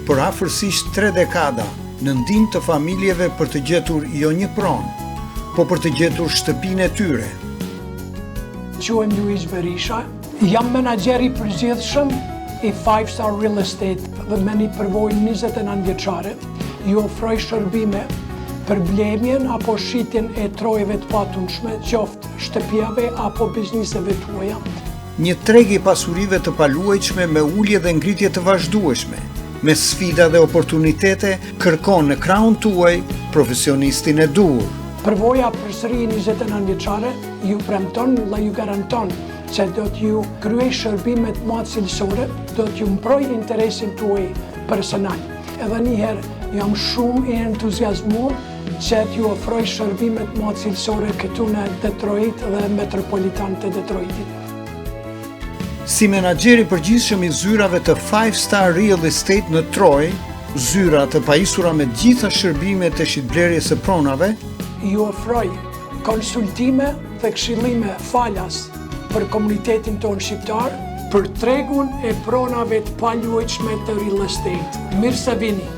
për afërsisht 3 dekada në ndihmë të familjeve për të gjetur jo një pronë, po për të gjetur shtëpinë e tyre. Quhem Luiz Berisha, jam menaxher i përgjithshëm i 5 Star Real Estate dhe me një përvojë 29 vjeçare, ju ofroj shërbime për blemjen apo shitjen e trojeve të patundshme, qoftë shtëpiave apo bizniseve tuaja. Një treg i pasurive të paluajtshme me ulje dhe ngritje të vazhdueshme, me sfida dhe oportunitete, kërkon në krahun tuaj profesionistin e duhur. Përvoja përsëri 29 vjeçare ju premton dhe ju garanton se do t'ju kryej shërbimet më të cilësore, do t'ju mproj interesin tuaj personal. Edhe njëherë jam shumë i entuziazmuar që t'ju ofroj shërbimet më të cilësore këtu në Detroit dhe metropolitan të Detroitit. Si menaxher i përgjithshëm i zyrave të 5 Star Real Estate në Troy, zyra të pajisura me gjitha shërbimet e shitblerjes së pronave, ju ofroj konsultime dhe këshillime falas për komunitetin tonë shqiptar, për tregun e pronave të paluajtshme të real estate. Mirë se vini!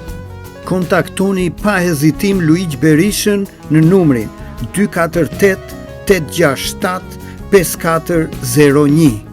Kontaktoni pa hezitim Luiz Berishën në numrin 248 867 5401.